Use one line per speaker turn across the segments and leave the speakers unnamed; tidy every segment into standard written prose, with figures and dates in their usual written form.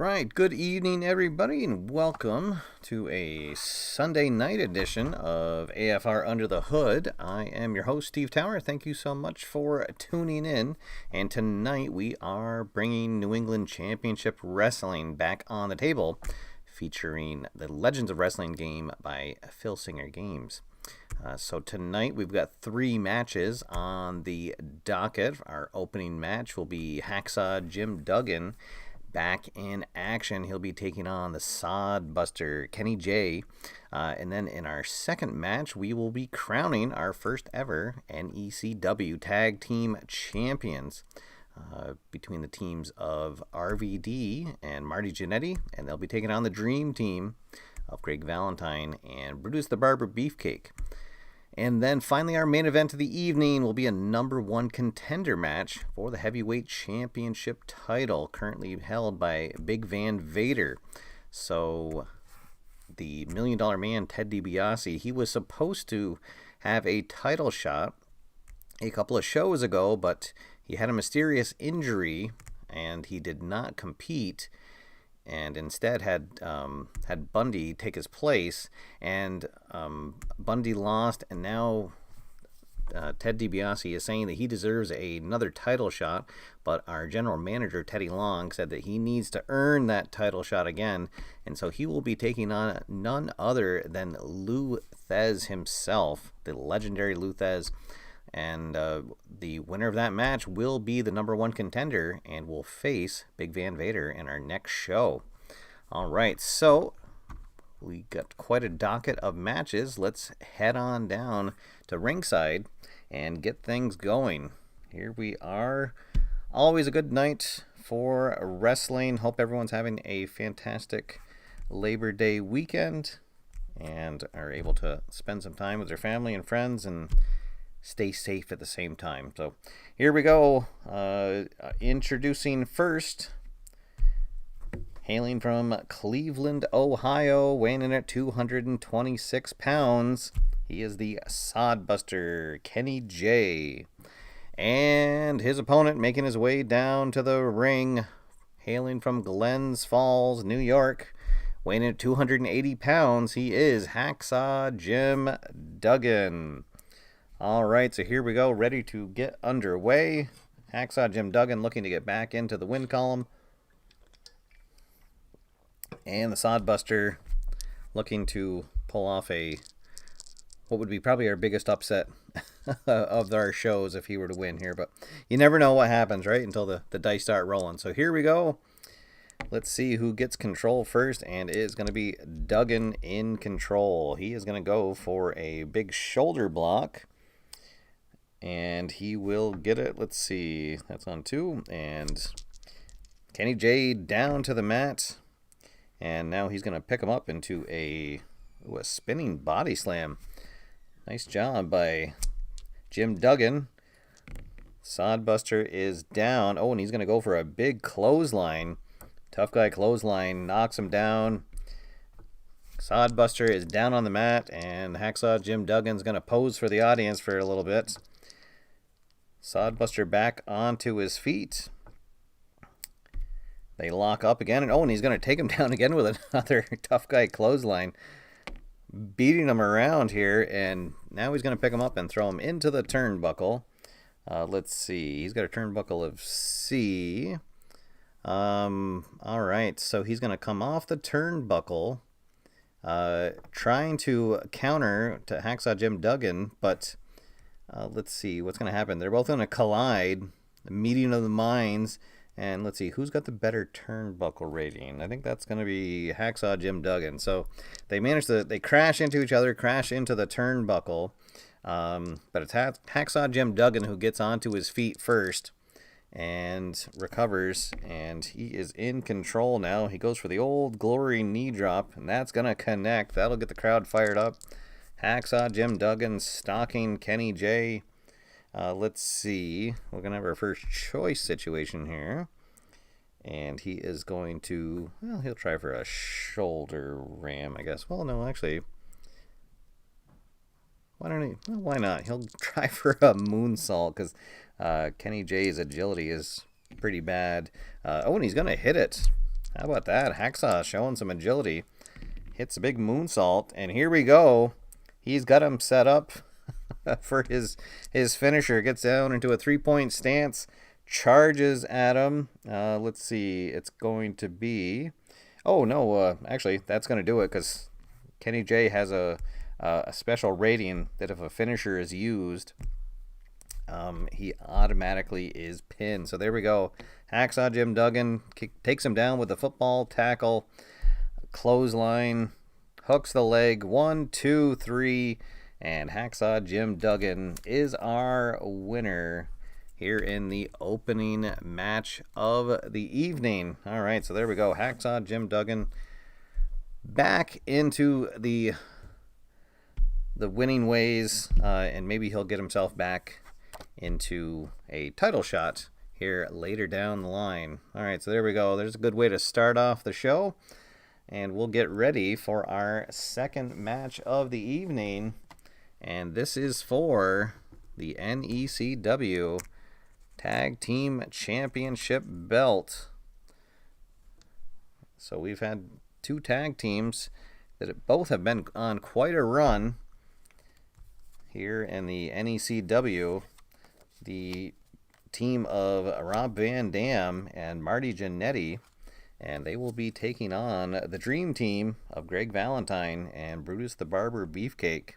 Right, good evening everybody and welcome to a Sunday night edition of AFR Under the Hood. I am your host Steve Tower. Thank you so much for tuning in, and tonight we are bringing New England Championship Wrestling back on the table, featuring the Legends of Wrestling game by Filsinger Games. So tonight we've got 3 matches on the docket. Our opening match will be Hacksaw Jim Duggan back in action. He'll be taking on the Sodbuster, Kenny J. And then in our second match, we will be crowning our first ever NECW Tag Team Champions between the teams of RVD and Marty Jannetty, and they'll be taking on the Dream Team of Greg Valentine and Brutus the Barber Beefcake. And then finally, our main event of the evening will be a number 1 contender match for the heavyweight championship title, currently held by Big Van Vader. So the $1 Million Man, Ted Dibiase, he was supposed to have a title shot a couple of shows ago, but he had a mysterious injury and he did not compete, and instead had Bundy take his place, and Bundy lost, and now Ted Dibiase is saying that he deserves another title shot, but our general manager, Teddy Long, said that he needs to earn that title shot again, and so he will be taking on none other than Lou Thesz himself, the legendary Lou Thesz. And the winner of that match will be the number 1 contender and will face Big Van Vader in our next show. All right, so we got quite a docket of matches. Let's head on down to ringside and get things going. Here we are. Always a good night for wrestling. Hope everyone's having a fantastic Labor Day weekend and are able to spend some time with their family and friends and stay safe at the same time. So here we go. Introducing first, hailing from Cleveland, Ohio, weighing in at 226 pounds. He is the Sodbuster, Kenny J. And his opponent making his way down to the ring, hailing from Glens Falls, New York, weighing in at 280 pounds. He is Hacksaw Jim Duggan. All right, so here we go, ready to get underway. Hacksaw Jim Duggan looking to get back into the win column. And the Sodbuster looking to pull off what would be probably our biggest upset of our shows if he were to win here. But you never know what happens, right, until the dice start rolling. So here we go. Let's see who gets control first, and it is going to be Duggan in control. He is going to go for a big shoulder block. And he will get it. Let's see. That's on 2. And Kenny J down to the mat. And now he's going to pick him up into a spinning body slam. Nice job by Jim Duggan. Sodbuster is down. Oh, and he's going to go for a big clothesline. Tough guy clothesline. Knocks him down. Sodbuster is down on the mat. And Hacksaw Jim Duggan's going to pose for the audience for a little bit. Sodbuster back onto his feet. They lock up again. And he's going to take him down again with another tough guy clothesline. Beating him around here. And now he's going to pick him up and throw him into the turnbuckle. Let's see. He's got a turnbuckle of C. All right. So he's going to come off the turnbuckle. Trying to counter to Hacksaw Jim Duggan. But let's see what's going to happen. They're both going to collide, the meeting of the minds, and let's see who's got the better turnbuckle rating. I think that's going to be Hacksaw Jim Duggan. So they crash into each other, crash into the turnbuckle, but it's Hacksaw Jim Duggan who gets onto his feet first and recovers, and he is in control now. He goes for the Old Glory knee drop, and that's going to connect. That'll get the crowd fired up. Hacksaw Jim Duggan stalking Kenny J. Let's see. We're going to have our first choice situation here. And he is going to, he'll try for a shoulder ram, I guess. Well, no, actually, why not? He'll try for a moonsault because Kenny J's agility is pretty bad. And he's going to hit it. How about that? Hacksaw showing some agility. Hits a big moonsault, and here we go. He's got him set up for his finisher. Gets down into a 3-point stance, charges at him. Let's see. It's going to be... Oh, no. Actually, that's going to do it because Kenny J has a special rating that if a finisher is used, he automatically is pinned. So there we go. Hacksaw Jim Duggan takes him down with the football tackle, clothesline, hooks the leg, 1, 2, 3, and Hacksaw Jim Duggan is our winner here in the opening match of the evening. All right, so there we go. Hacksaw Jim Duggan back into the winning ways, and maybe he'll get himself back into a title shot here later down the line. All right, so there we go. There's a good way to start off the show, and we'll get ready for our second match of the evening, and this is for the NECW Tag Team Championship belt. So we've had two tag teams that both have been on quite a run here in the NECW. The team of Rob Van Dam and Marty Jannetty, and they will be taking on the dream team of Greg Valentine and Brutus the Barber Beefcake.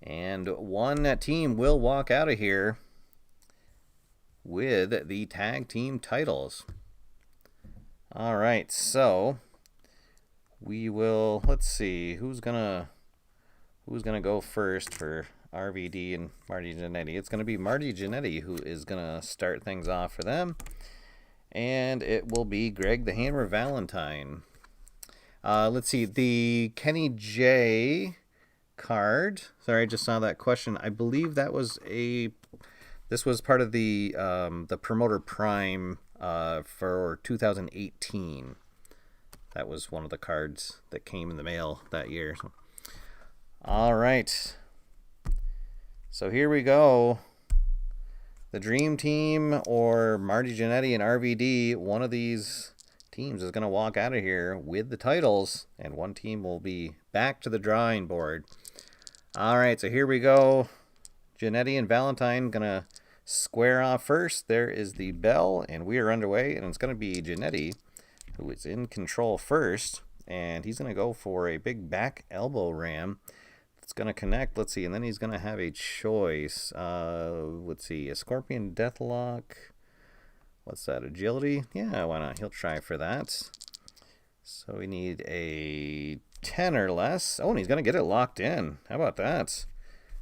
And one team will walk out of here with the tag team titles. All right, so we will, let's see, who's gonna go first for RVD and Marty Jannetty. It's going to be Marty Jannetty who is going to start things off for them. And it will be Greg the Hammer Valentine. Let's see, the Kenny J card. Sorry, I just saw that question. I believe that was this was part of the Promoter Prime for 2018. That was one of the cards that came in the mail that year. All right. So here we go. The Dream Team or Marty Jannetty and RVD, one of these teams is going to walk out of here with the titles, and one team will be back to the drawing board. All right, so here we go. Jannetty and Valentine going to square off first. There is the bell, and we are underway, and it's going to be Jannetty who is in control first, and he's going to go for a big back elbow ram. It's going to connect, let's see, and then he's going to have a choice. Let's see, a Scorpion Deathlock. What's that, agility? Yeah, why not? He'll try for that. So we need a 10 or less. Oh, and he's going to get it locked in. How about that?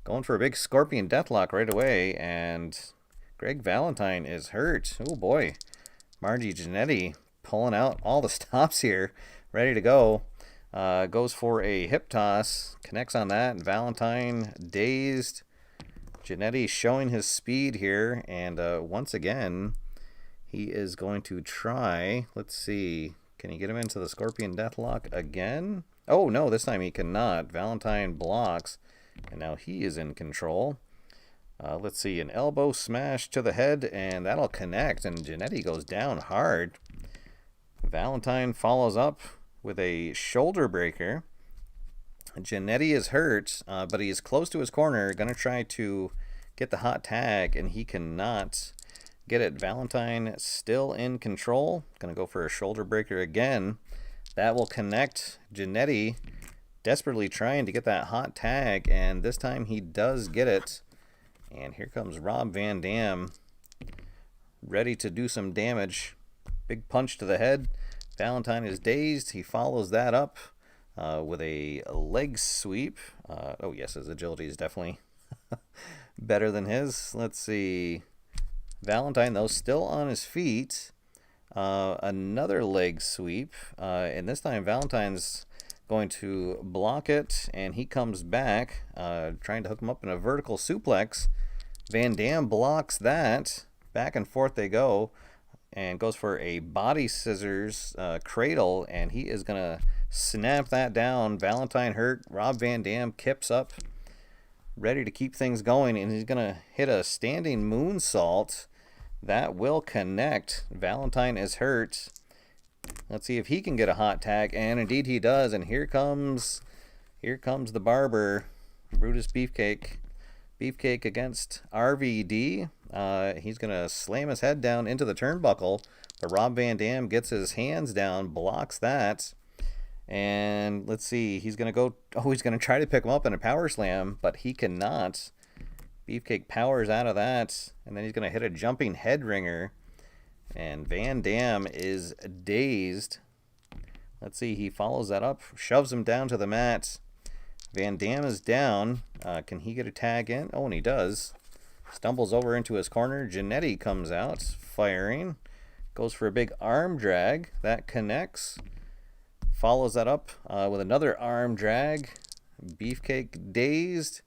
Going for a big Scorpion Deathlock right away, and Greg Valentine is hurt. Oh, boy. Marty Jannetty pulling out all the stops here, ready to go. Goes for a hip toss, connects on that, and Valentine dazed. Jannetty showing his speed here, and once again, he is going to try. Let's see, can he get him into the Scorpion Deathlock again? Oh, no, this time he cannot. Valentine blocks, and now he is in control. Let's see, an elbow smash to the head, and that'll connect, and Jannetty goes down hard. Valentine follows up with a shoulder breaker. Jannetty is hurt, but he is close to his corner, going to try to get the hot tag, and he cannot get it. Valentine still in control. Going to go for a shoulder breaker again. That will connect. Jannetty desperately trying to get that hot tag, and this time he does get it. And here comes Rob Van Dam, ready to do some damage. Big punch to the head. Valentine is dazed. He follows that up with a leg sweep. Oh, yes, his agility is definitely better than his. Let's see. Valentine, though, still on his feet. Another leg sweep. And this time, Valentine's going to block it, and he comes back, trying to hook him up in a vertical suplex. Van Dam blocks that. Back and forth they go. And goes for a body scissors cradle, and he is going to snap that down. Valentine hurt. Rob Van Dam kips up, ready to keep things going, and he's going to hit a standing moonsault. That will connect. Valentine is hurt. Let's see if he can get a hot tag, and indeed he does. And here comes the barber, Brutus Beefcake. Beefcake against RVD. He's gonna slam his head down into the turnbuckle, but Rob Van Dam gets his hands down, blocks that. And let's see, he's gonna go. Oh, he's gonna try to pick him up in a power slam, but he cannot. Beefcake powers out of that, and then he's gonna hit a jumping head ringer. And Van Dam is dazed. Let's see, he follows that up, shoves him down to the mat. Van Dam is down. Can he get a tag in? Oh, and he does. Stumbles over into his corner. Jannetty comes out, firing. Goes for a big arm drag. That connects. Follows that up with another arm drag. Beefcake dazed.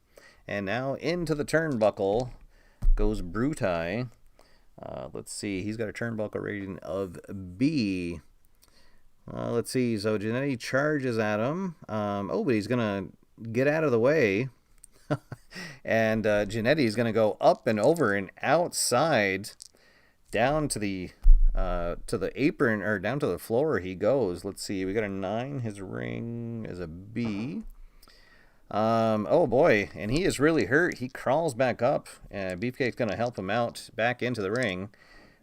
And now into the turnbuckle goes Brutai. Let's see. He's got a turnbuckle rating of B. Let's see. So Jannetty charges at him. Oh, but he's going to get out of the way. And Jannetty is going to go up and over and outside down to the apron, or down to the floor he goes. Let's see. We got a 9. His ring is a B. Oh boy, and he is really hurt. He crawls back up, and Beefcake's going to help him out back into the ring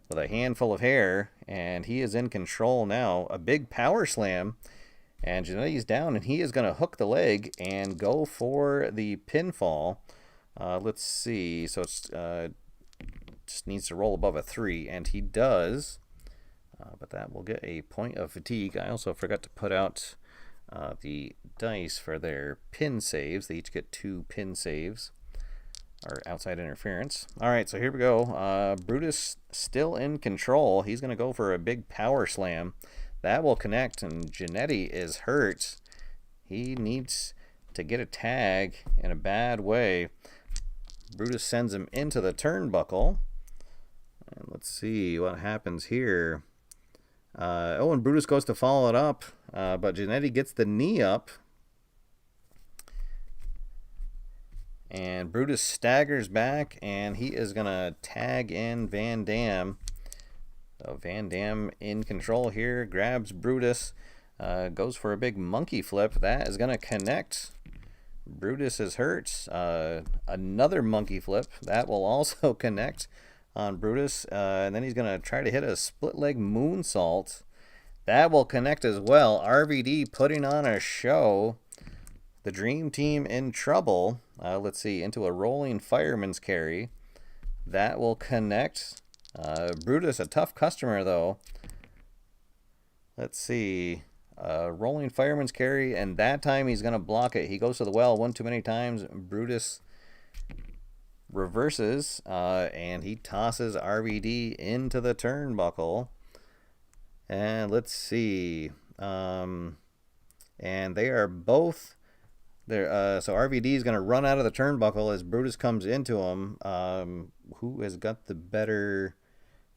with a handful of hair, and he is in control now. A big power slam, and Jannetty's down, and he is going to hook the leg and go for the pinfall. Let's see. So it's just needs to roll above a 3, and he does. But that will get a point of fatigue. I also forgot to put out the dice for their pin saves. They each get 2 pin saves, or outside interference. All right, so here we go. Brutus still in control. He's going to go for a big power slam. That will connect, and Jannetty is hurt. He needs to get a tag in a bad way. Brutus sends him into the turnbuckle. And let's see what happens here. Oh, and Brutus goes to follow it up, but Jannetty gets the knee up. And Brutus staggers back, and he is going to tag in Van Dam. So Van Dam in control here, grabs Brutus, goes for a big monkey flip. That is going to connect. Brutus is hurt. Another monkey flip. That will also connect on Brutus. And then he's going to try to hit a split leg moonsault. That will connect as well. RVD putting on a show. The Dream Team in trouble. Let's see, into a rolling fireman's carry. That will connect. Brutus, a tough customer, though. Let's see. Rolling fireman's carry, and that time he's going to block it. He goes to the well one too many times. Brutus reverses, and he tosses RVD into the turnbuckle. And let's see. And they are both there. So RVD is going to run out of the turnbuckle as Brutus comes into him. Who has got the better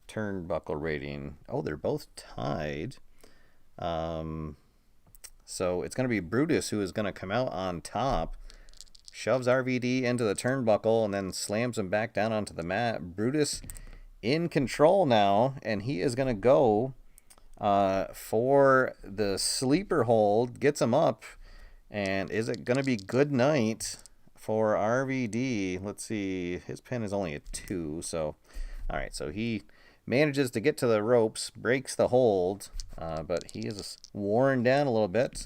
turnbuckle rating? Oh, they're both tied. So it's going to be Brutus who is going to come out on top. Shoves RVD into the turnbuckle and then slams him back down onto the mat. Brutus in control now, and he is going to go for the sleeper hold. Gets him up, and is it going to be good night for RVD? Let's see. His pin is only a 2, so all right. So he manages to get to the ropes, breaks the hold, but he is worn down a little bit.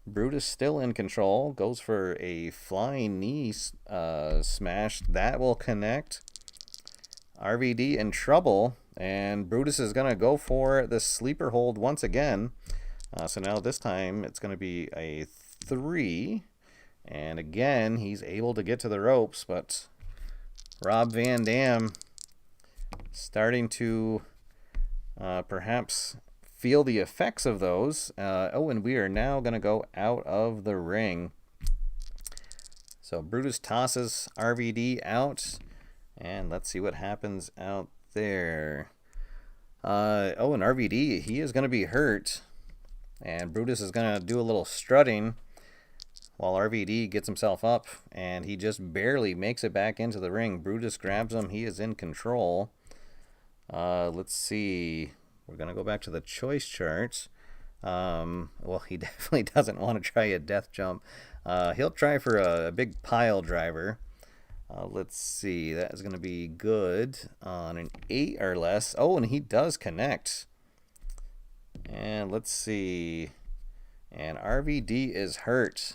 Brutus still in control, goes for a flying knee smash. That will connect. RVD in trouble, and Brutus is going to go for the sleeper hold once again. So now this time it's going to be a 3, and again he's able to get to the ropes, but Rob Van Dam starting to perhaps feel the effects of those. Oh, and we are now going to go out of the ring. So Brutus tosses RVD out, and let's see what happens out there. Oh, and RVD, he is going to be hurt, and Brutus is going to do a little strutting while RVD gets himself up, and he just barely makes it back into the ring. Brutus grabs him. He is in control. Let's see. we're going to go back to the choice charts. Well, he definitely doesn't want to try a death jump. He'll try for a big pile driver. Let's see. That is going to be good on an 8 or less. Oh, and he does connect. And let's see. And RVD is hurt.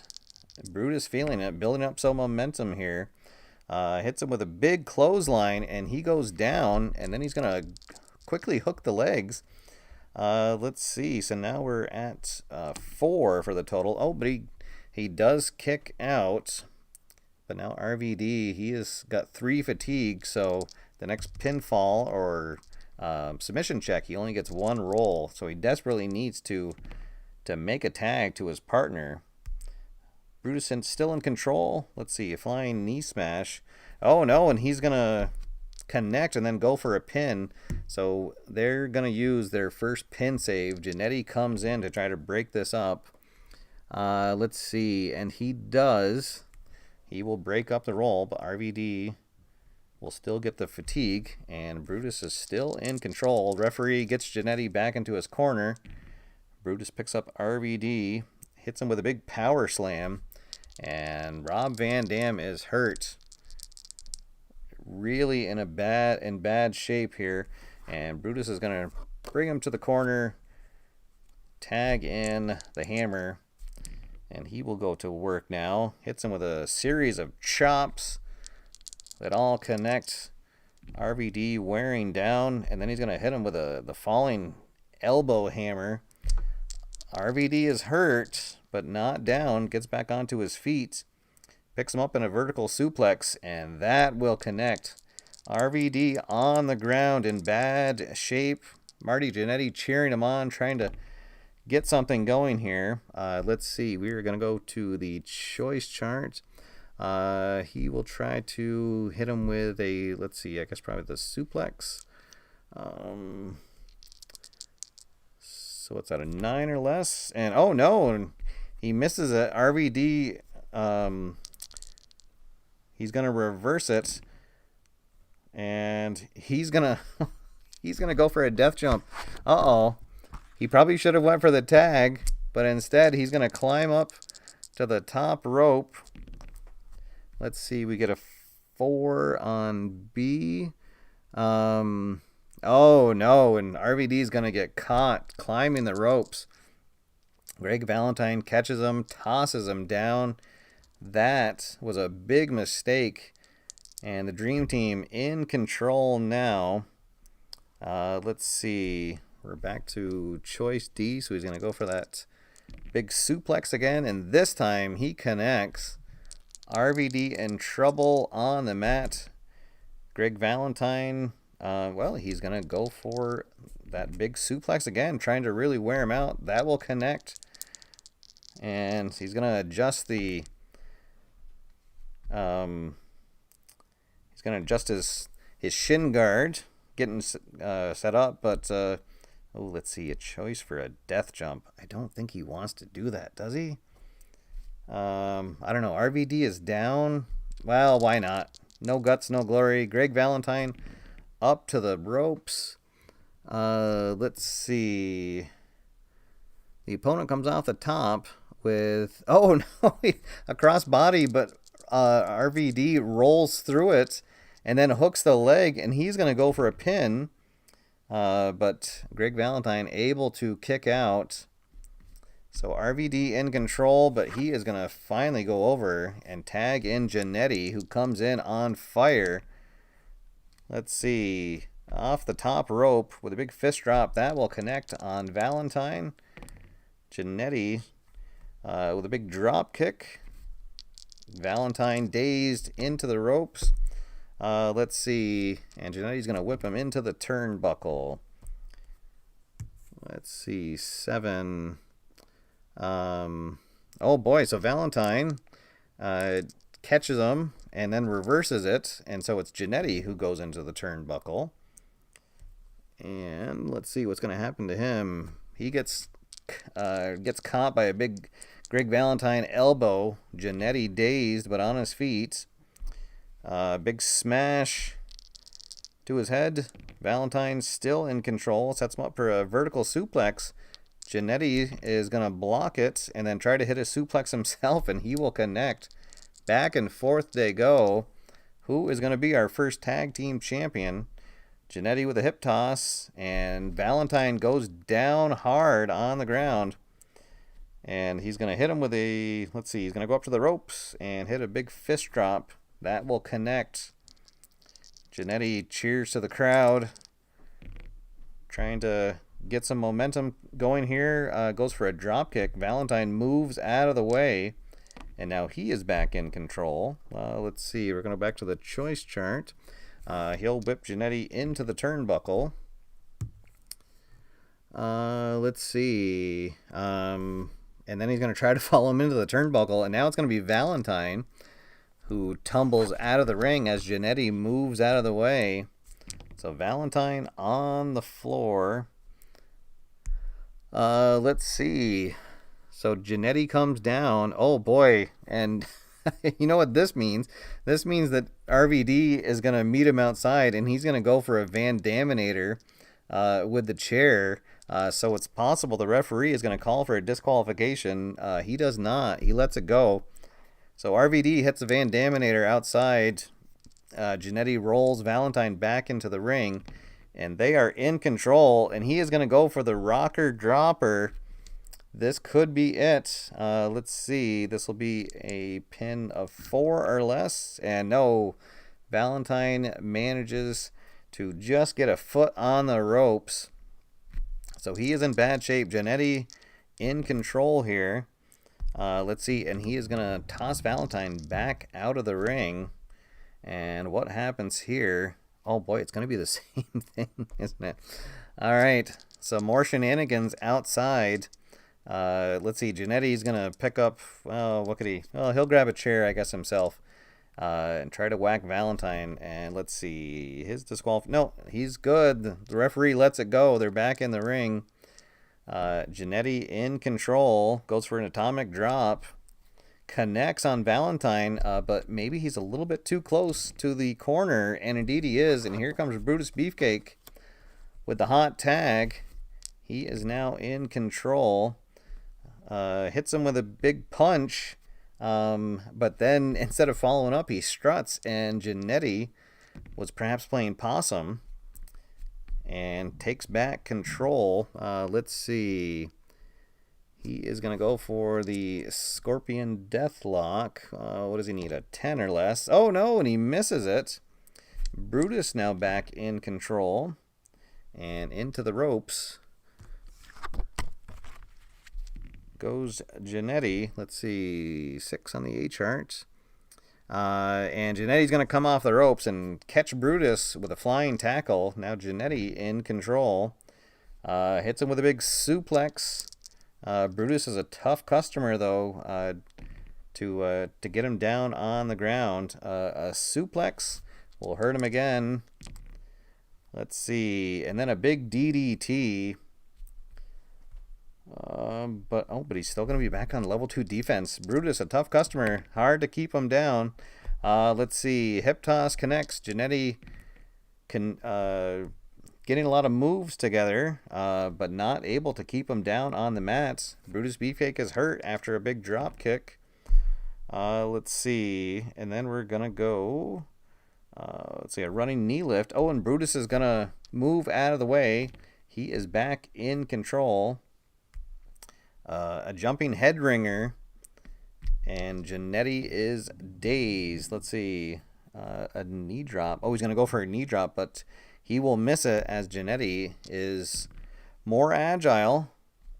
Brutus feeling it, building up some momentum here. Hits him with a big clothesline, and he goes down, and then he's going to quickly hook the legs. Let's see. So now we're at 4 for the total. Oh, but he does kick out. But now RVD, he has got 3 fatigue, so the next pinfall or submission check, he only gets 1 roll. So he desperately needs to make a tag to his partner. Brutus still in control. Let's see, a flying knee smash. Oh no, and he's going to connect and then go for a pin. So they're going to use their first pin save. Jannetty comes in to try to break this up. Let's see, and he does. He will break up the roll, but RVD will still get the fatigue, and Brutus is still in control. Referee gets Jannetty back into his corner. Brutus picks up RVD, hits him with a big power slam, and Rob Van Dam is hurt. Really in bad shape here, and Brutus is going to bring him to the corner, tag in the hammer, and he will go to work now. Hits him with a series of chops that all connect. RVD wearing down, and then he's going to hit him with the falling elbow hammer. RVD is hurt, but not down. Gets back onto his feet. Picks him up in a vertical suplex, and that will connect. RVD on the ground in bad shape. Marty Jannetty cheering him on, trying to get something going here. Let's see. We are going to go to the choice chart. He will try to hit him with a, let's see, I guess probably the suplex. So it's at a 9 or less. And oh no, and he misses it. RVD, he's going to reverse it. And he's going to go for a death jump. Uh-oh. He probably should have went for the tag, but instead he's going to climb up to the top rope. Let's see, we get a 4 on B. Oh no, and RVD is going to get caught climbing the ropes. Greg Valentine catches him, tosses him down. That was a big mistake. And the Dream Team in control now. Let's see. We're back to choice D, so he's going to go for that big suplex again, and this time he connects. RVD in trouble on the mat. Greg Valentine, well, he's going to go for that big suplex again, trying to really wear him out. That will connect, and he's going to adjust the... he's going to adjust his shin guard, getting set up, but... oh, let's see, a choice for a death jump. I don't think he wants to do that, does he? I don't know. RVD is down. Well, why not? No guts, no glory. Greg Valentine up to the ropes. Let's see. The opponent comes off the top with... Oh, no, a crossbody, but RVD rolls through it and then hooks the leg, and he's going to go for a pin. But Greg Valentine able to kick out. So RVD in control, but he is going to finally go over and tag in Jannetty, who comes in on fire. Let's see. Off the top rope with a big fist drop. That will connect on Valentine. Jannetty with a big drop kick. Valentine dazed into the ropes. Let's see. And Jannetty's going to whip him into the turnbuckle. Let's see. 7. Oh boy. So Valentine catches him and then reverses it. And so it's Jannetty who goes into the turnbuckle. And let's see what's going to happen to him. He gets caught by a big Greg Valentine elbow. Jannetty dazed but on his feet. Big smash to his head. Valentine still in control. Sets him up for a vertical suplex. Jannetty is going to block it and then try to hit a suplex himself, and he will connect. Back and forth they go. Who is going to be our first tag team champion? Jannetty with a hip toss, and Valentine goes down hard on the ground. And he's going to hit him with a, let's see, he's going to go up to the ropes and hit a big fist drop. That will connect. Jannetty cheers to the crowd. Trying to get some momentum going here. Goes for a drop kick. Valentine moves out of the way. And now he is back in control. Let's see, we're going to go back to the choice chart. He'll whip Jannetty into the turnbuckle. Let's see. And then he's going to try to follow him into the turnbuckle. And now it's going to be Valentine who tumbles out of the ring as Jannetty moves out of the way. So Valentine on the floor. Let's see. So Jannetty comes down. Oh, boy. And you know what this means? This means that RVD is going to meet him outside, and he's going to go for a Van Daminator with the chair. So it's possible the referee is going to call for a disqualification. He does not. He lets it go. So RVD hits a Van Daminator outside. Jannetty rolls Valentine back into the ring, and they are in control, and he is going to go for the rocker dropper. This could be it. Let's see. This will be a pin of 4 or less. And no, Valentine manages to just get a foot on the ropes. So he is in bad shape. Jannetty in control here. Let's see. And he is going to toss Valentine back out of the ring. And what happens here? Oh, boy, it's going to be the same thing, isn't it? All right. So more shenanigans outside. Let's see. Jannetty's going to pick up, well, what could he? Well, he'll grab a chair, I guess, himself. And try to whack Valentine. And let's see. His disqualification. No, he's good. The referee lets it go. They're back in the ring. Jannetty in control. Goes for an atomic drop. Connects on Valentine, but maybe he's a little bit too close to the corner. And indeed he is. And here comes Brutus Beefcake with the hot tag. He is now in control. Hits him with a big punch. But then instead of following up, he struts, and Jannetty was perhaps playing possum and takes back control. Let's see. He is going to go for the Scorpion Deathlock. What does he need? A 10 or less. Oh, no, and he misses it. Brutus now back in control and into the ropes. Goes Jannetty. Let's see, 6 on the A chart. And Jannetty's going to come off the ropes and catch Brutus with a flying tackle. Now Jannetty in control. Hits him with a big suplex. Brutus is a tough customer, though, to get him down on the ground. A suplex will hurt him again. Let's see. And then a big DDT. But he's still going to be back on level 2 defense. Brutus, a tough customer. Hard to keep him down. Let's see. Hip toss connects. Jannetty getting a lot of moves together, but not able to keep him down on the mats. Brutus Beefcake is hurt after a big drop kick. Let's see. And then we're going to go, let's see, a running knee lift. Oh, and Brutus is going to move out of the way. He is back in control. A jumping head ringer, and Jannetty is dazed. Let's see, a knee drop. Oh, he's going to go for a knee drop, but he will miss it as Jannetty is more agile.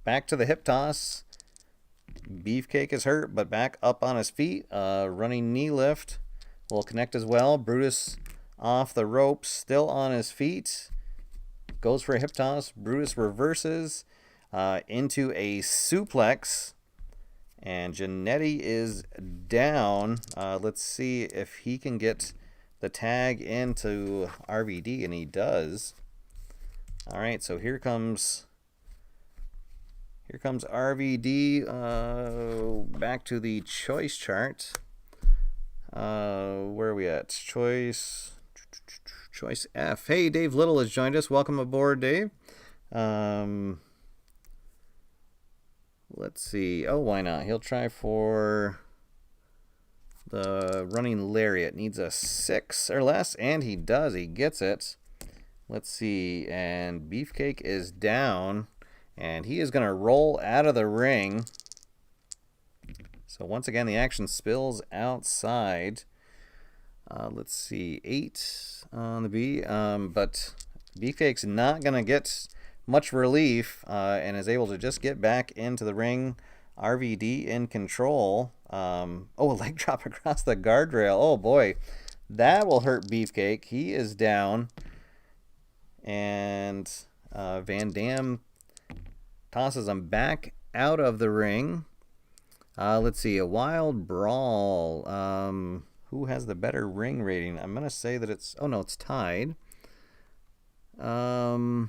Back to the hip toss. Beefcake is hurt, but back up on his feet. Running knee lift will connect as well. Brutus off the ropes, still on his feet. Goes for a hip toss. Brutus reverses. Into a suplex, and Jannetty is down. Let's see if he can get the tag into RVD, and he does. All right, so here comes RVD. Back to the choice chart. Where are we at? Choice Choice F. Hey, Dave Little has joined us. Welcome aboard, Dave. Let's see. Oh, why not? He'll try for the running lariat. Needs a 6 or less, and he does. He gets it. Let's see. And Beefcake is down, and he is going to roll out of the ring. So once again, the action spills outside. Let's see. 8 on the B. But Beefcake's not going to get much relief and is able to just get back into the ring. RVD in control. Oh, a leg drop across the guardrail. Oh, boy. That will hurt Beefcake. He is down. And Van Dam tosses him back out of the ring. Let's see. A wild brawl. Who has the better ring rating? I'm going to say that it's... Oh, no, it's tied. Okay,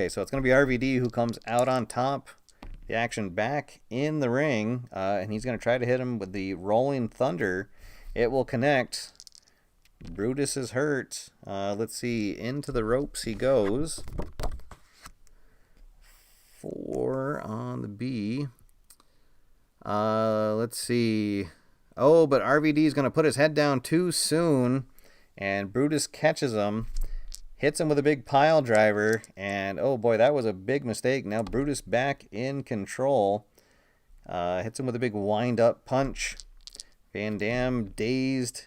so it's going to be RVD who comes out on top. The action back in the ring, and he's going to try to hit him with the Rolling Thunder. It will connect. Brutus is hurt. Let's see. Into the ropes he goes. 4 on the B. Let's see. Oh, but RVD is going to put his head down too soon, and Brutus catches him. Hits him with a big pile driver, and oh boy, that was a big mistake. Now Brutus back in control. Hits him with a big wind-up punch. Van Dam dazed,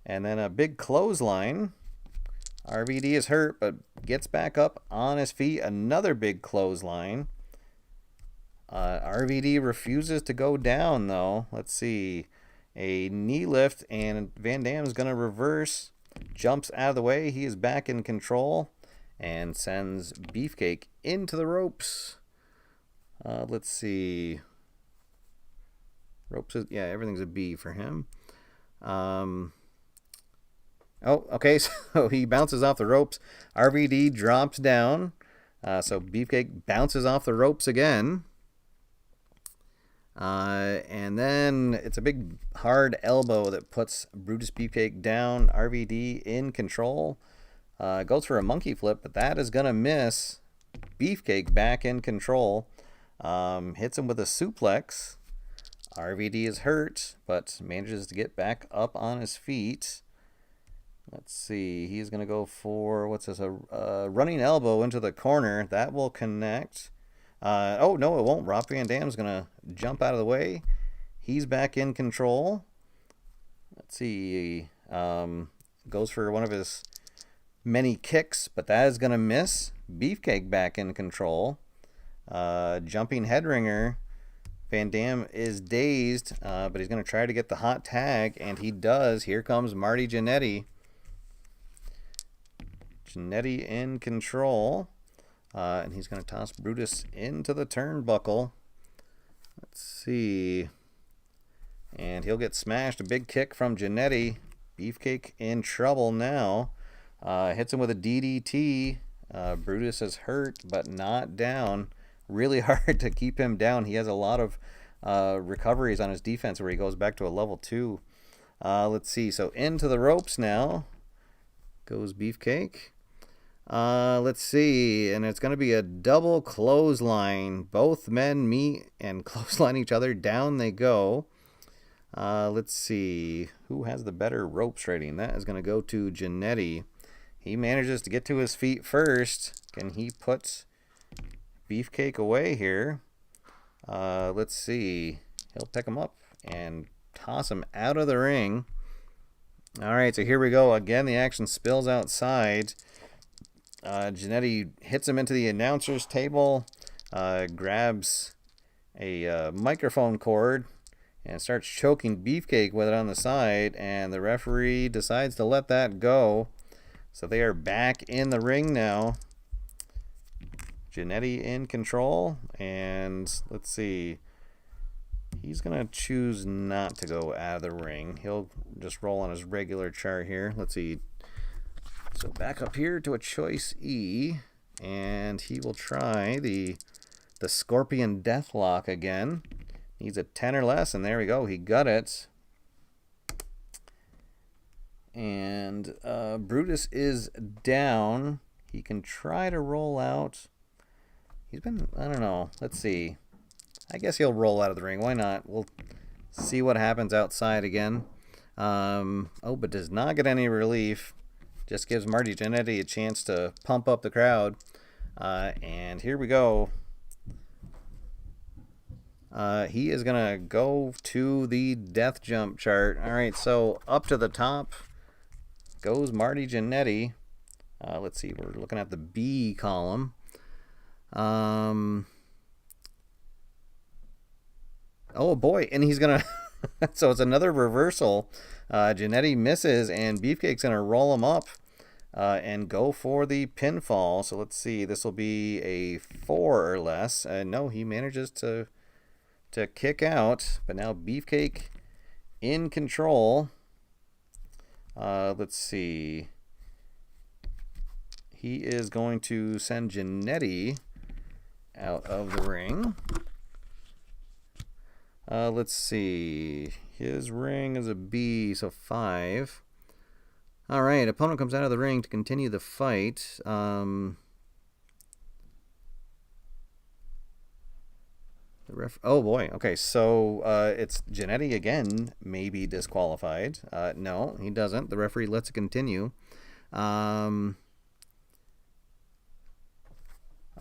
and then a big clothesline. RVD is hurt, but gets back up on his feet. Another big clothesline. RVD refuses to go down, though. Let's see. A knee lift, and Van Dam's going to reverse. Jumps out of the way. He is back in control and sends Beefcake into the ropes. Let's see. Ropes, yeah, everything's a B for him. Oh, okay, so he bounces off the ropes. RVD drops down. So Beefcake bounces off the ropes again. And then it's a big hard elbow that puts Brutus Beefcake down. RVD in control. Goes for a monkey flip, but that is going to miss. Beefcake back in control. Hits him with a suplex. RVD is hurt, but manages to get back up on his feet. Let's see. He's going to go for, what's this, a running elbow into the corner. That will connect. Oh, no, it won't. Rob Van Dam's going to jump out of the way. He's back in control. Let's see. Goes for one of his many kicks, but that is going to miss. Beefcake back in control. Jumping head ringer. Van Dam is dazed, but he's going to try to get the hot tag, and he does. Here comes Marty Jannetty. Jannetty in control. And he's going to toss Brutus into the turnbuckle. Let's see. And he'll get smashed. A big kick from Jannetty. Beefcake in trouble now. Hits him with a DDT. Brutus is hurt, but not down. Really hard to keep him down. He has a lot of recoveries on his defense where he goes back to a level 2. Let's see. So into the ropes now goes Beefcake. Let's see, and it's going to be a double clothesline. Both men meet and clothesline each other. Down they go. Let's see, who has the better ropes rating? That is going to go to Jannetty. He manages to get to his feet first. Can he put Beefcake away here? Let's see. He'll pick him up and toss him out of the ring. All right, so here we go. Again, the action spills outside. Jannetty hits him into the announcer's table, grabs a microphone cord, and starts choking Beefcake with it on the side, and the referee decides to let that go. So they are back in the ring now. Jannetty in control, and let's see. He's going to choose not to go out of the ring. He'll just roll on his regular chart here. Let's see. So back up here to a choice E, and he will try the Scorpion Deathlock again. Needs a 10 or less, and there we go. He got it. And Brutus is down. He can try to roll out. He's been, I don't know. Let's see. I guess he'll roll out of the ring. Why not? We'll see what happens outside again. But does not get any relief. Just gives Marty Jannetty a chance to pump up the crowd. And here we go. He is going to go to the death jump chart. All right, so up to the top goes Marty Jannetty. Let's see, we're looking at the B column. Oh boy, and he's going to... So it's another reversal. Jannetty misses, and Beefcake's going to roll him up and go for the pinfall. So let's see, this will be a 4 or less. No, he manages to kick out, but now Beefcake in control. Let's see. He is going to send Jannetty out of the ring. Let's see. His ring is a B, so 5. All right, opponent comes out of the ring to continue the fight. Oh boy. Okay, so it's Jannetty again, maybe disqualified. No, he doesn't. The referee lets it continue. All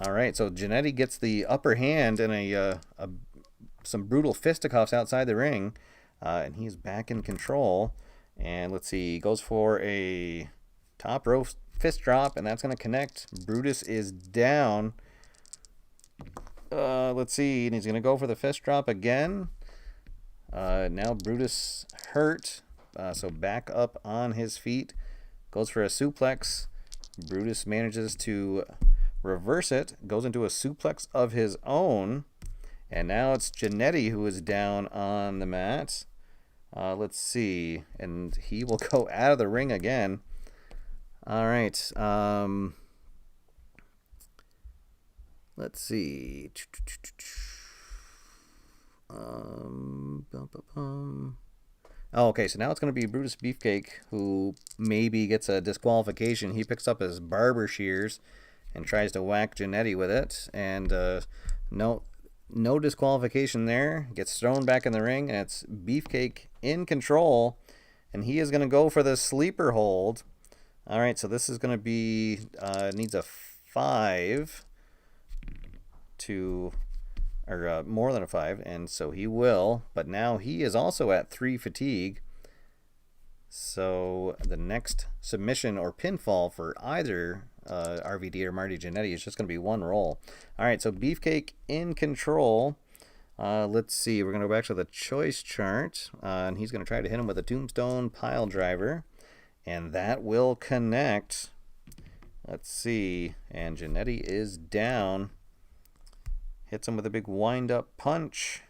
right, so Jannetty gets the upper hand in some brutal fisticuffs outside the ring, and he's back in control. And let's see, he goes for a top rope fist drop, and that's going to connect. Brutus is down. Let's see, and he's going to go for the fist drop again. Now Brutus hurt, so back up on his feet. Goes for a suplex. Brutus manages to reverse it, goes into a suplex of his own. And now it's Jannetty who is down on the mat. Let's see. And he will go out of the ring again. All right. Let's see. Okay, so now it's going to be Brutus Beefcake, who maybe gets a disqualification. He picks up his barber shears and tries to whack Jannetty with it. And no disqualification there. Gets thrown back in the ring, and it's Beefcake in control. And he is going to go for the sleeper hold. All right, so this is going to be, needs a 5 to, or more than a 5, and so he will. But now he is also at 3 fatigue. So the next submission or pinfall for either RVD or Marty Jannetty is just going to be 1 roll. All right, so Beefcake in control. Let's see. We're going to go back to the choice chart, and he's going to try to hit him with a tombstone pile driver, and that will connect. Let's see. And Jannetty is down. Hits him with a big wind-up punch.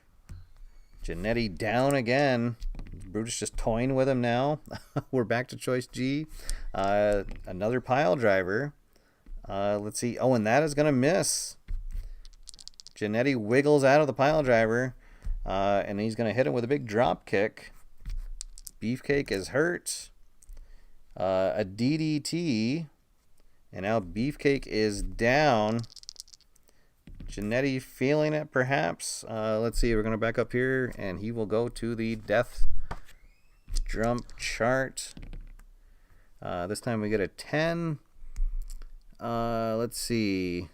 Jannetty down again. Brutus just toying with him now. We're back to choice G. Another pile driver. Let's see. Oh, and that is going to miss. Jannetty wiggles out of the pile driver, and he's going to hit him with a big drop kick. Beefcake is hurt. A DDT, and now Beefcake is down. Jannetty feeling it, perhaps. Let's see. We're going to back up here, and he will go to the death jump chart. This time we get a 10. Let's see.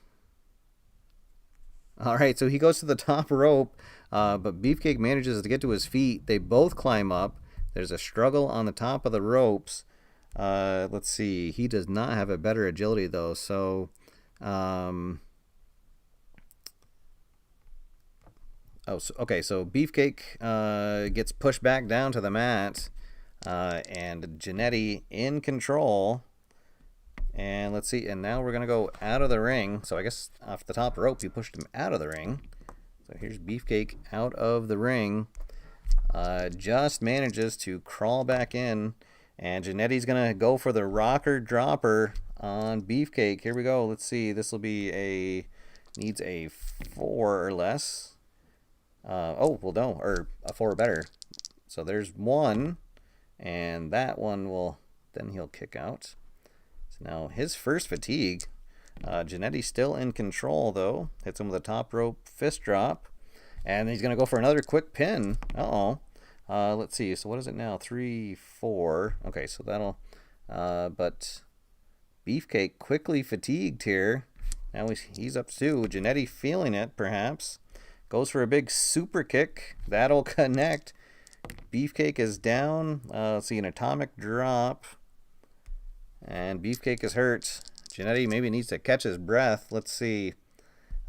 All right, so he goes to the top rope, but Beefcake manages to get to his feet. They both climb up. There's a struggle on the top of the ropes. Let's see. He does not have a better agility, though, so... okay, so Beefcake gets pushed back down to the mat, and Jannetty in control. And let's see, and now we're going to go out of the ring. So I guess off the top rope, he pushed him out of the ring. So here's Beefcake out of the ring. Just manages to crawl back in, and Jannetty's going to go for the rocker dropper on Beefcake. Here we go. Let's see, this will be needs a 4 or less. Well, no, or a 4 or better. So there's 1, and that one will then he'll kick out. So now his first fatigue. Jannetty still in control, though. Hits him with a top rope fist drop. And he's going to go for another quick pin. Uh-oh. Let's see. So what is it now? 3, 4. Okay, so that'll... but Beefcake quickly fatigued here. Now he's up too. Jannetty feeling it, perhaps. Goes for a big super kick. That'll connect. Beefcake is down. Let's see, an atomic drop. And Beefcake is hurt. Jannetty maybe needs to catch his breath. Let's see.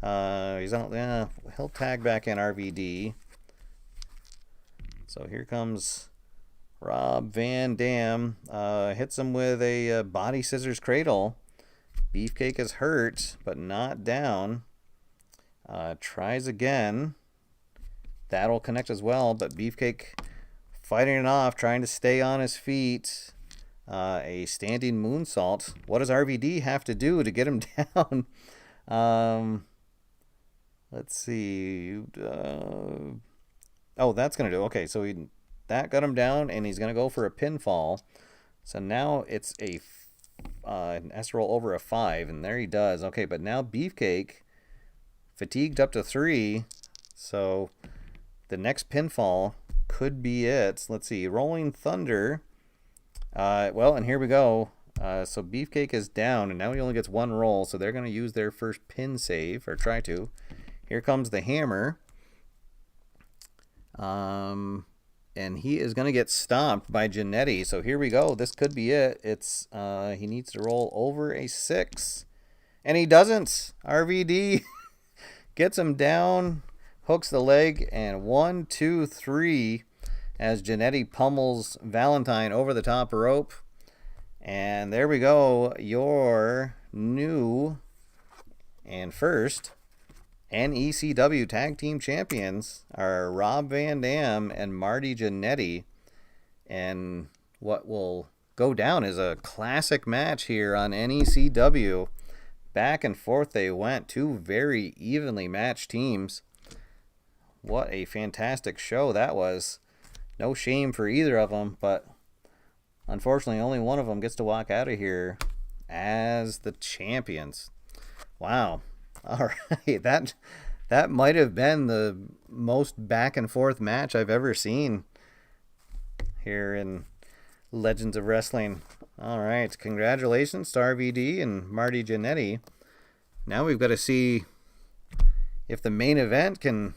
He's on. Yeah, he'll tag back in RVD. So here comes Rob Van Dam. Hits him with a body scissors cradle. Beefcake is hurt, but not down. Tries again. That'll connect as well, but Beefcake fighting it off, trying to stay on his feet. A standing moonsault. What does RVD have to do to get him down? Let's see. Oh, that's going to do. Okay, so that got him down, and he's going to go for a pinfall. So now it's a has to roll over a 5, and there he does. Okay, but now Beefcake fatigued up to 3. So the next pinfall could be it. Let's see. Rolling Thunder. Well, and here we go. So Beefcake is down, and now he only gets 1 roll, so they're going to use their first pin save, or try to. Here comes the hammer. And he is going to get stomped by Jannetty. So here we go. This could be it. It's he needs to roll over a 6. And he doesn't. RVD gets him down, hooks the leg, and 1, 2, 3 as Jannetty pummels Valentine over the top rope. And there we go. Your new and first NECW Tag Team Champions are Rob Van Dam and Marty Jannetty. And what will go down is a classic match here on NECW. Back and forth they went. 2 very evenly matched teams. What a fantastic show that was. No shame for either of them, but unfortunately only one of them gets to walk out of here as the champions. Wow. All right, that might have been the most back and forth match I've ever seen here in Legends of Wrestling. All right, congratulations to RVD and Marty Jannetty. Now we've got to see if the main event can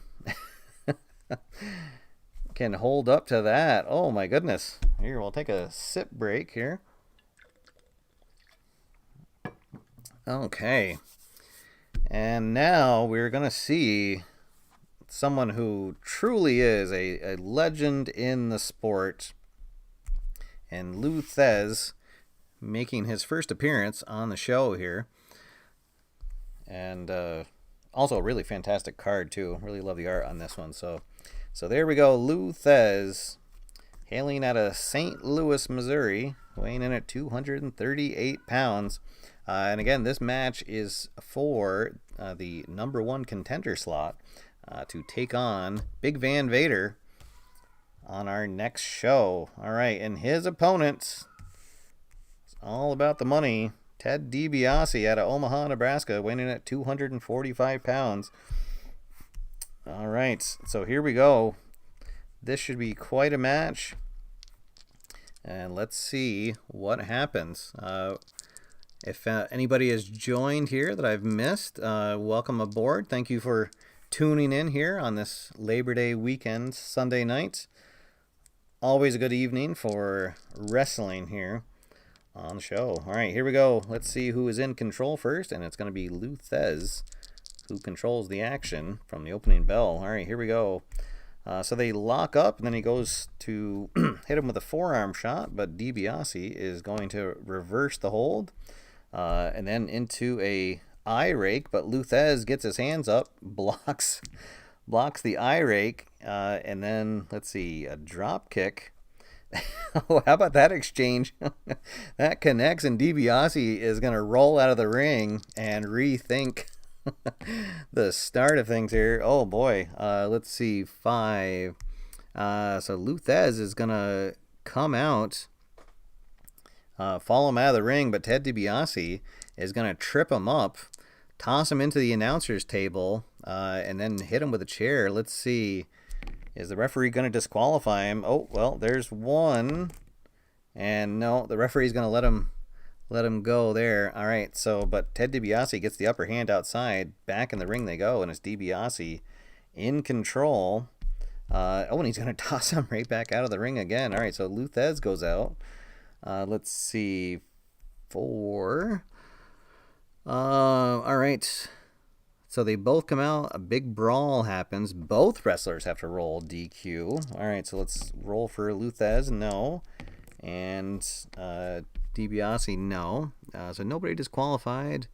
can hold up to that. Oh my goodness. Here, we'll take a sip break here. Okay. And now we're going to see someone who truly is a legend in the sport. And Lou Thesz making his first appearance on the show here. And also a really fantastic card, too. Really love the art on this one. So there we go. Lou Thesz, hailing out of St. Louis, Missouri, weighing in at 238 pounds. And again, this match is for the #1 contender slot to take on Big Van Vader on our next show. All right, and his opponent, it's all about the money, Ted Dibiase out of Omaha, Nebraska, weighing in at 245 pounds. All right, so here we go. This should be quite a match. And let's see what happens. If anybody has joined here that I've missed, welcome aboard. Thank you for tuning in here on this Labor Day weekend, Sunday night. Always a good evening for wrestling here on the show. All right, here we go. Let's see who is in control first, and it's going to be Lou Thesz, who controls the action from the opening bell. All right, here we go. So they lock up, and then he goes to hit him with a forearm shot, but Dibiase is going to reverse the hold. And then into a eye rake, but Lou Thesz gets his hands up, blocks the eye rake, and then, let's see, a drop kick. Oh, how about that exchange? That connects, and Dibiase is going to roll out of the ring and rethink the start of things here. Oh, boy. Let's see, 5. So Lou Thesz is going to come out follow him out of the ring, but Ted Dibiase is going to trip him up, toss him into the announcer's table, and then hit him with a chair. Let's see. Is the referee going to disqualify him? Oh, well, there's one. And no, the referee's going to let him go there. All right, so, but Ted Dibiase gets the upper hand outside. Back in the ring they go, and it's Dibiase in control. And he's going to toss him right back out of the ring again. All right, so Lou Thesz goes out. Let's see. 4. All right. So they both come out. A big brawl happens. Both wrestlers have to roll DQ. All right, so let's roll for Lou Thesz. No. And Dibiase, no. So nobody disqualified.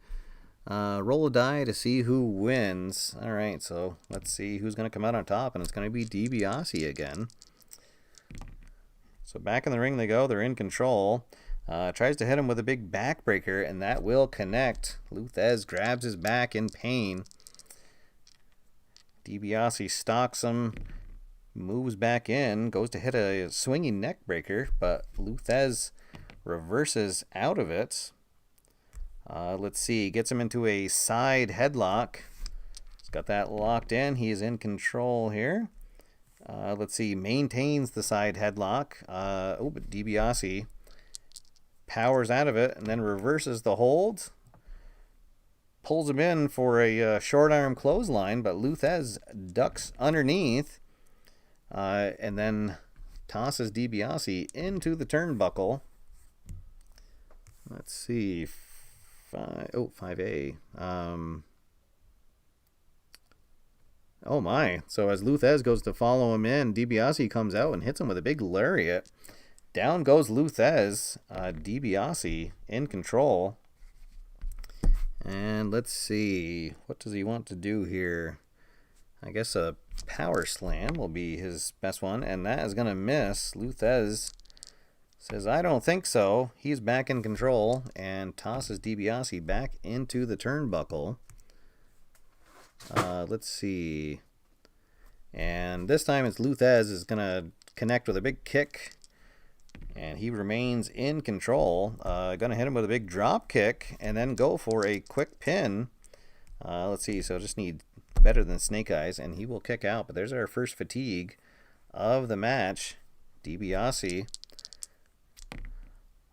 Roll a die to see who wins. All right, so let's see who's going to come out on top, and it's going to be Dibiase again. So back in the ring they go. They're in control. Tries to hit him with a big backbreaker, and that will connect. Lou Thesz grabs his back in pain. Dibiase stalks him, moves back in, goes to hit a swinging neck breaker, but Lou Thesz reverses out of it. Let's see, gets him into a side headlock. He's got that locked in. He is in control here. Let's see, maintains the side headlock. But Dibiase powers out of it and then reverses the hold. Pulls him in for a short arm clothesline, but Lou Thesz ducks underneath and then tosses Dibiase into the turnbuckle. Let's see. 5A. Oh my. So as Lou Thesz goes to follow him in, Dibiase comes out and hits him with a big lariat. Down goes Lou Thesz. Dibiase in control. And let's see. What does he want to do here? I guess a power slam will be his best one, and that is going to miss. Lou Thesz says, I don't think so. He's back in control and tosses Dibiase back into the turnbuckle. Let's see. And this time it's Lou Thesz is going to connect with a big kick. And he remains in control. Going to hit him with a big drop kick and then go for a quick pin. Let's see. So just need better than Snake Eyes, and he will kick out. But there's our first fatigue of the match. Dibiase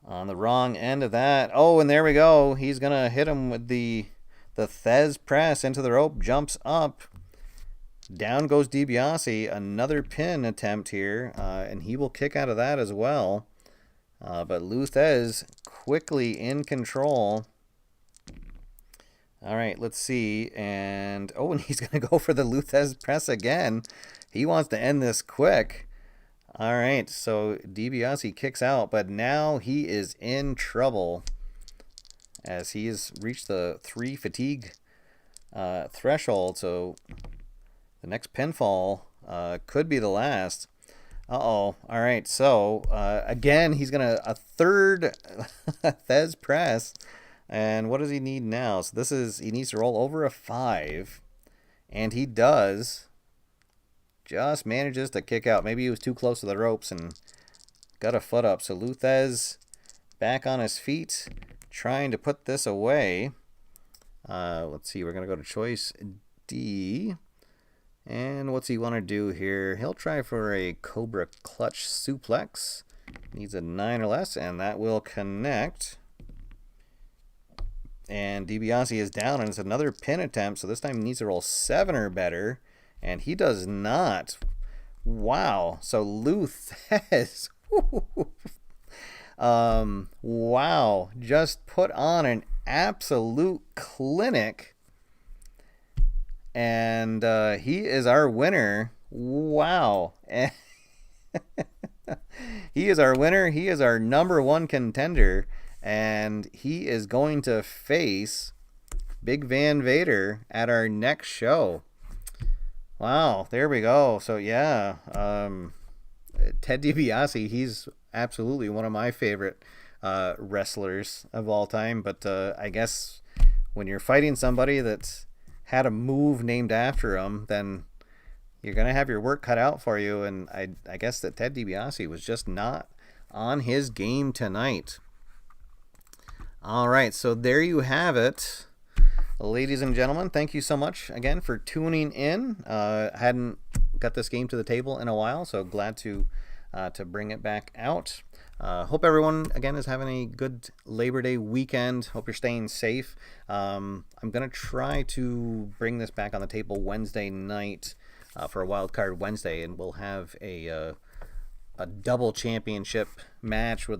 on the wrong end of that. Oh, and there we go. He's going to hit him with the Thesz press into the rope. Jumps up. Down goes Dibiase. Another pin attempt here. And he will kick out of that as well. But Lou Thesz quickly in control. All right, let's see. And he's going to go for the Lou Thesz press again. He wants to end this quick. All right, so Dibiase kicks out, but now he is in trouble as he has reached the 3 fatigue threshold. So the next pinfall could be the last. All right, so again, he's going to a third Thesz press. And what does he need now? So he needs to roll over a 5. And he does. Just manages to kick out. Maybe he was too close to the ropes and got a foot up. So Lou Thesz back on his feet, trying to put this away. Let's see. We're going to go to choice D. And what's he want to do here? He'll try for a Cobra Clutch suplex. Needs a 9 or less, and that will connect. And Dibiase is down, and it's another pin attempt. So this time he needs to roll 7 or better. And he does not. Wow. So Lou Thesz. Wow. Just put on an absolute clinic. And he is our winner. Wow. He is our winner. He is our #1 contender. And he is going to face Big Van Vader at our next show. Wow, there we go. So yeah, Ted Dibiase, he's absolutely one of my favorite wrestlers of all time. But I guess when you're fighting somebody that's had a move named after him, then you're going to have your work cut out for you. And I guess that Ted Dibiase was just not on his game tonight. All right, so there you have it. Ladies and gentlemen, thank you so much again for tuning in. Hadn't got this game to the table in a while, so glad to bring it back out. Hope everyone, again, is having a good Labor Day weekend. Hope you're staying safe. I'm going to try to bring this back on the table Wednesday night for a Wild Card Wednesday, and we'll have a double championship match with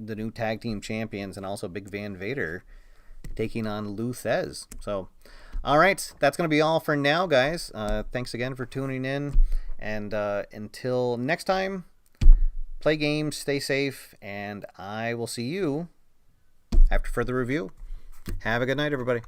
the new Tag Team Champions and also Big Van Vader taking on Lou Thesz. So, all right, that's going to be all for now, guys. Thanks again for tuning in, and until next time, play games, stay safe, and I will see you after further review. Have a good night, everybody.